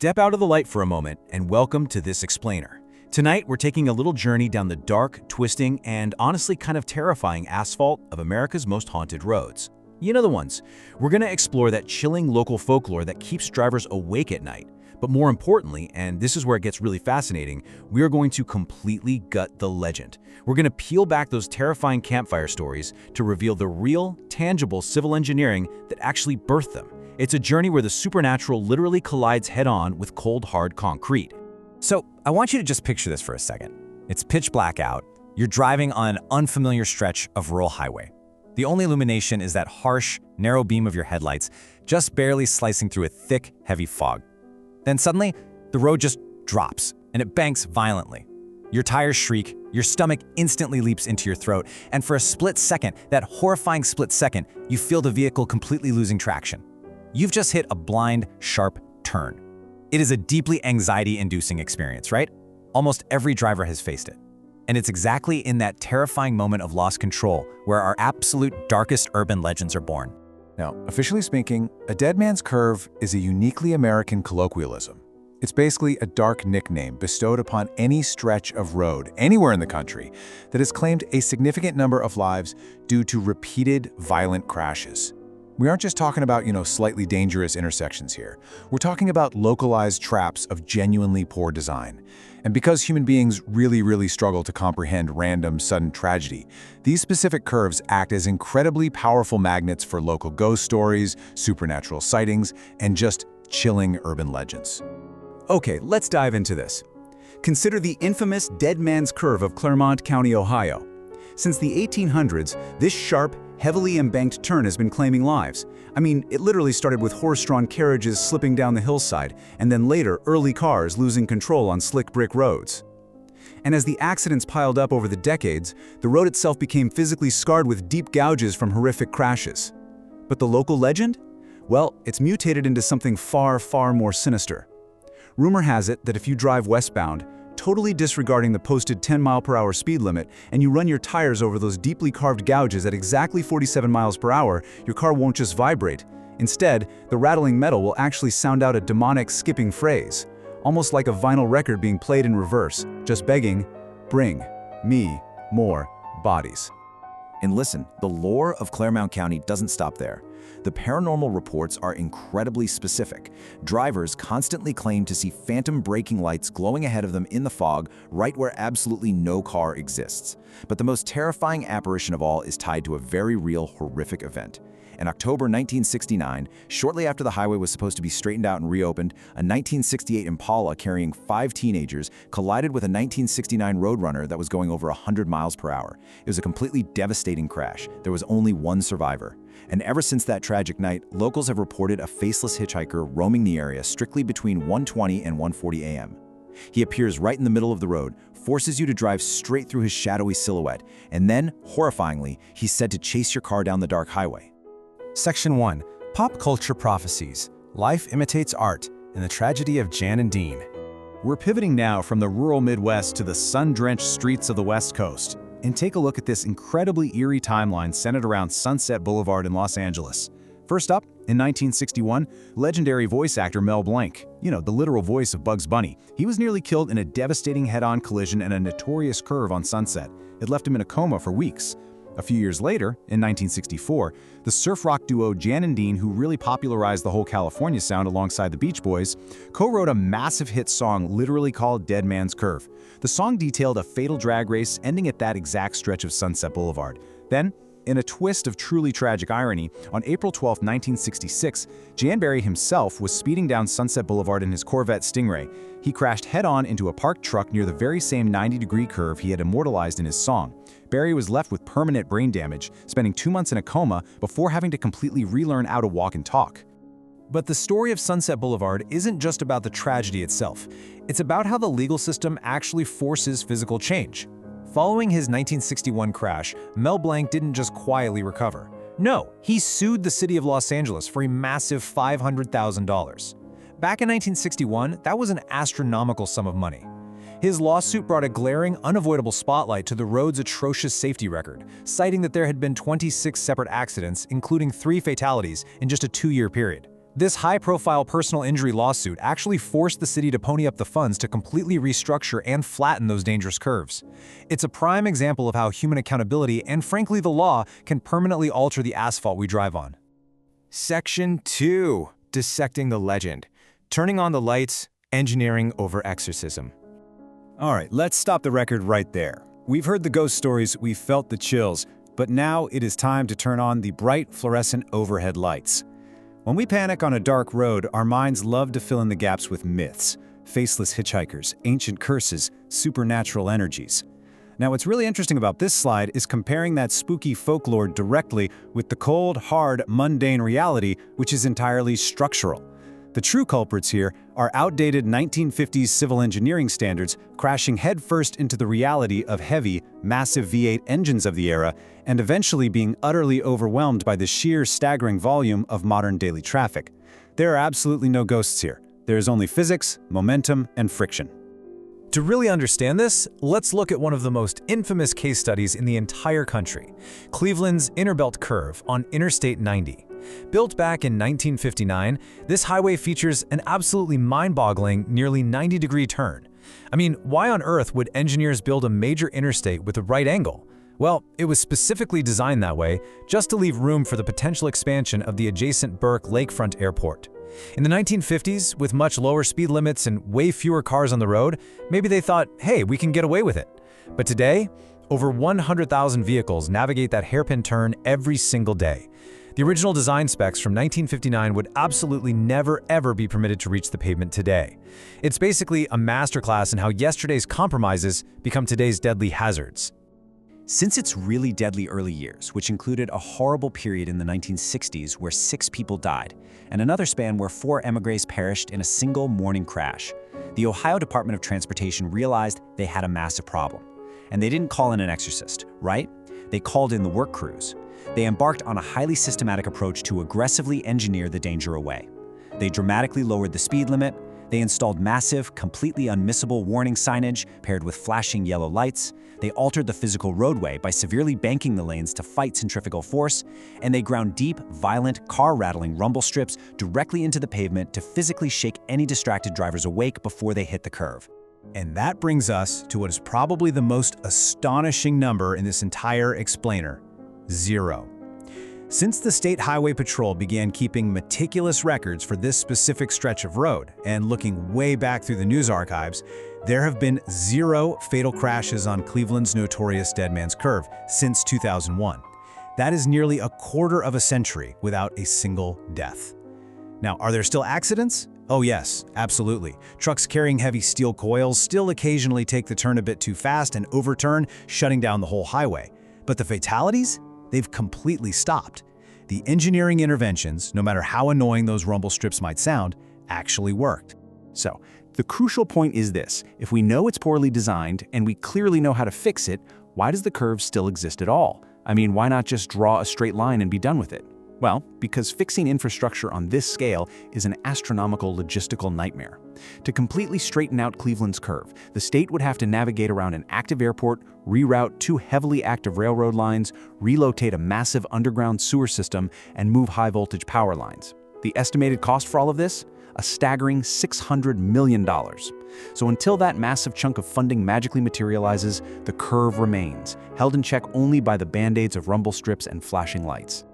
Step out of the light for a moment and welcome to This Explainer. Tonight, we're taking a little journey down the dark, twisting, and honestly kind of terrifying asphalt of America's most haunted roads. You know the ones. We're going to explore that chilling local folklore that keeps drivers awake at night. But more importantly, and this is where it gets really fascinating, we are going to completely gut the legend. We're going to peel back those terrifying campfire stories to reveal the real, tangible civil engineering that actually birthed them. It's a journey where the supernatural literally collides head-on with cold, hard concrete. So, I want you to just picture this for a second. It's pitch black out. You're driving on an unfamiliar stretch of rural highway. The only illumination is that harsh, narrow beam of your headlights, just barely slicing through a thick, heavy fog. Then suddenly, the road just drops, and it banks violently. Your tires shriek, your stomach instantly leaps into your throat, and for a split second, that horrifying split second, you feel the vehicle completely losing traction. You've just hit a blind, sharp turn. It is a deeply anxiety-inducing experience, right? Almost every driver has faced it. And it's exactly in that terrifying moment of lost control where our absolute darkest urban legends are born. Now, officially speaking, a dead man's curve is a uniquely American colloquialism. It's basically a dark nickname bestowed upon any stretch of road anywhere in the country that has claimed a significant number of lives due to repeated violent crashes. We aren't just talking about, slightly dangerous intersections here. We're talking about localized traps of genuinely poor design. And because human beings really struggle to comprehend random, sudden tragedy, these specific curves act as incredibly powerful magnets for local ghost stories, supernatural sightings, and just chilling urban legends. Okay, let's dive into this. Consider the infamous Dead Man's Curve of Clermont County, Ohio. Since the 1800s, this sharp, heavily embanked turn has been claiming lives. I mean, it literally started with horse-drawn carriages slipping down the hillside, and then later, early cars losing control on slick brick roads. And as the accidents piled up over the decades, the road itself became physically scarred with deep gouges from horrific crashes. But the local legend? Well, it's mutated into something far more sinister. Rumor has it that if you drive westbound, totally disregarding the posted 10-mile-per-hour speed limit, and you run your tires over those deeply carved gouges at exactly 47 miles per hour, your car won't just vibrate. Instead, the rattling metal will actually sound out a demonic skipping phrase, almost like a vinyl record being played in reverse, just begging, "Bring me more bodies." And listen, the lore of Clermont County doesn't stop there. The paranormal reports are incredibly specific. Drivers constantly claim to see phantom braking lights glowing ahead of them in the fog, right where absolutely no car exists. But the most terrifying apparition of all is tied to a very real, horrific event. In October 1969, shortly after the highway was supposed to be straightened out and reopened, a 1968 Impala carrying 5 teenagers collided with a 1969 Roadrunner that was going over 100 miles per hour. It was a completely devastating crash. There was only one survivor. And ever since that tragic night, locals have reported a faceless hitchhiker roaming the area strictly between 1:20 and 1:40 a.m. He appears right in the middle of the road, forces you to drive straight through his shadowy silhouette, and then, horrifyingly, he's said to chase your car down the dark highway. Section 1. Pop Culture Prophecies. Life Imitates Art and the Tragedy of Jan and Dean. We're pivoting now from the rural Midwest to the sun-drenched streets of the West Coast, and take a look at this incredibly eerie timeline centered around Sunset Boulevard in Los Angeles. First up, in 1961, legendary voice actor Mel Blanc, the literal voice of Bugs Bunny, he was nearly killed in a devastating head-on collision in a notorious curve on Sunset. It left him in a coma for weeks. A few years later, in 1964, the surf rock duo Jan and Dean, who really popularized the whole California sound alongside the Beach Boys, co-wrote a massive hit song literally called Dead Man's Curve. The song detailed a fatal drag race ending at that exact stretch of Sunset Boulevard. Then, in a twist of truly tragic irony, on April 12, 1966, Jan Barry himself was speeding down Sunset Boulevard in his Corvette Stingray. He crashed head-on into a parked truck near the very same 90-degree curve he had immortalized in his song. Barry was left with permanent brain damage, spending 2 months in a coma before having to completely relearn how to walk and talk. But the story of Sunset Boulevard isn't just about the tragedy itself. It's about how the legal system actually forces physical change. Following his 1961 crash, Mel Blanc didn't just quietly recover. No, he sued the city of Los Angeles for a massive $500,000. Back in 1961, that was an astronomical sum of money. His lawsuit brought a glaring, unavoidable spotlight to the road's atrocious safety record, citing that there had been 26 separate accidents, including 3 fatalities, in just a 2-year period. This high-profile personal injury lawsuit actually forced the city to pony up the funds to completely restructure and flatten those dangerous curves. It's a prime example of how human accountability and, frankly, the law can permanently alter the asphalt we drive on. Section 2. Dissecting the legend. Turning on the lights, engineering over exorcism. All right, let's stop the record right there. We've heard the ghost stories, we've felt the chills, but now it is time to turn on the bright fluorescent overhead lights. When we panic on a dark road, our minds love to fill in the gaps with myths, faceless hitchhikers, ancient curses, supernatural energies. Now, what's really interesting about this slide is comparing that spooky folklore directly with the cold, hard, mundane reality, which is entirely structural. The true culprits here are outdated 1950s civil engineering standards crashing headfirst into the reality of heavy, massive V8 engines of the era, and eventually being utterly overwhelmed by the sheer staggering volume of modern daily traffic. There are absolutely no ghosts here. There is only physics, momentum, and friction. To really understand this, let's look at one of the most infamous case studies in the entire country, Cleveland's Innerbelt Curve on Interstate 90. Built back in 1959, this highway features an absolutely mind-boggling, nearly 90-degree turn. I mean, why on earth would engineers build a major interstate with a right angle? Well, it was specifically designed that way just to leave room for the potential expansion of the adjacent Burke Lakefront Airport. In the 1950s, with much lower speed limits and way fewer cars on the road, maybe they thought, hey, we can get away with it. But today, over 100,000 vehicles navigate that hairpin turn every single day. The original design specs from 1959 would absolutely never ever be permitted to reach the pavement today. It's basically a masterclass in how yesterday's compromises become today's deadly hazards. Since its really deadly early years, which included a horrible period in the 1960s where 6 people died, and another span where 4 émigrés perished in a single morning crash, the Ohio Department of Transportation realized they had a massive problem. And they didn't call in an exorcist, right? They called in the work crews. They embarked on a highly systematic approach to aggressively engineer the danger away. They dramatically lowered the speed limit. They installed massive, completely unmissable warning signage paired with flashing yellow lights. They altered the physical roadway by severely banking the lanes to fight centrifugal force. And they ground deep, violent, car-rattling rumble strips directly into the pavement to physically shake any distracted drivers awake before they hit the curve. And that brings us to what is probably the most astonishing number in this entire explainer: 0. Since the State Highway Patrol began keeping meticulous records for this specific stretch of road, and looking way back through the news archives, there have been 0 fatal crashes on Cleveland's notorious Dead Man's Curve since 2001. That is nearly a quarter of a century without a single death. Now, are there still accidents? Oh yes, absolutely. Trucks carrying heavy steel coils still occasionally take the turn a bit too fast and overturn, shutting down the whole highway. But the fatalities? They've completely stopped. The engineering interventions, no matter how annoying those rumble strips might sound, actually worked. So, the crucial point is this: if we know it's poorly designed and we clearly know how to fix it, why does the curve still exist at all? I mean, why not just draw a straight line and be done with it? Well, because fixing infrastructure on this scale is an astronomical logistical nightmare. To completely straighten out Cleveland's curve, the state would have to navigate around an active airport, reroute 2 heavily active railroad lines, relocate a massive underground sewer system, and move high-voltage power lines. The estimated cost for all of this? A staggering $600 million. So until that massive chunk of funding magically materializes, the curve remains, held in check only by the band-aids of rumble strips and flashing lights.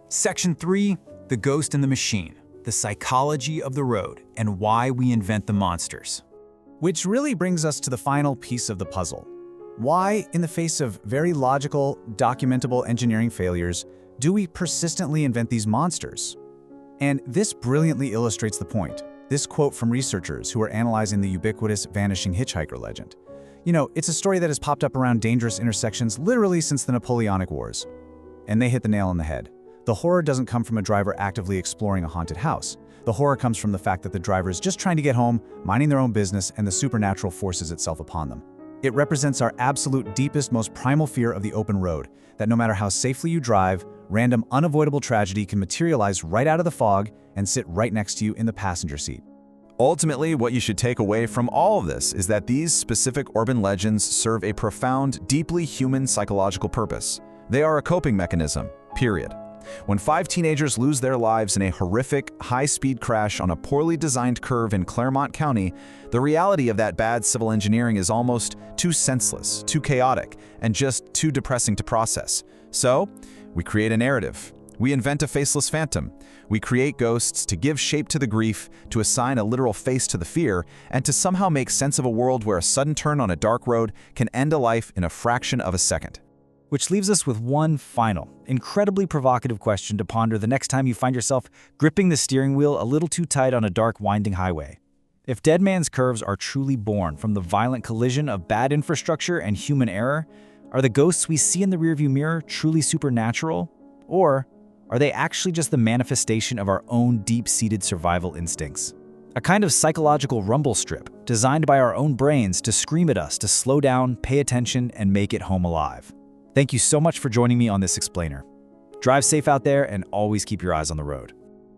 Section 3, The Ghost in the Machine, the psychology of the road and why we invent the monsters. Which really brings us to the final piece of the puzzle. Why, in the face of very logical, documentable engineering failures, do we persistently invent these monsters? And this brilliantly illustrates the point. This quote from researchers who are analyzing the ubiquitous vanishing hitchhiker legend. You know, it's a story that has popped up around dangerous intersections literally since the Napoleonic Wars. And they hit the nail on the head. The horror doesn't come from a driver actively exploring a haunted house. The horror comes from the fact that the driver is just trying to get home, minding their own business, and the supernatural forces itself upon them. It represents our absolute deepest, most primal fear of the open road, that no matter how safely you drive, random, unavoidable tragedy can materialize right out of the fog and sit right next to you in the passenger seat. Ultimately, what you should take away from all of this is that these specific urban legends serve a profound, deeply human psychological purpose. They are a coping mechanism, period. When 5 teenagers lose their lives in a horrific, high-speed crash on a poorly designed curve in Claremont County, the reality of that bad civil engineering is almost too senseless, too chaotic, and just too depressing to process. So, we create a narrative. We invent a faceless phantom. We create ghosts to give shape to the grief, to assign a literal face to the fear, and to somehow make sense of a world where a sudden turn on a dark road can end a life in a fraction of a second. Which leaves us with one final, incredibly provocative question to ponder the next time you find yourself gripping the steering wheel a little too tight on a dark, winding highway. If Dead Man's Curves are truly born from the violent collision of bad infrastructure and human error, are the ghosts we see in the rearview mirror truly supernatural? Or are they actually just the manifestation of our own deep-seated survival instincts? A kind of psychological rumble strip designed by our own brains to scream at us to slow down, pay attention, and make it home alive. Thank you so much for joining me on this explainer. Drive safe out there and always keep your eyes on the road.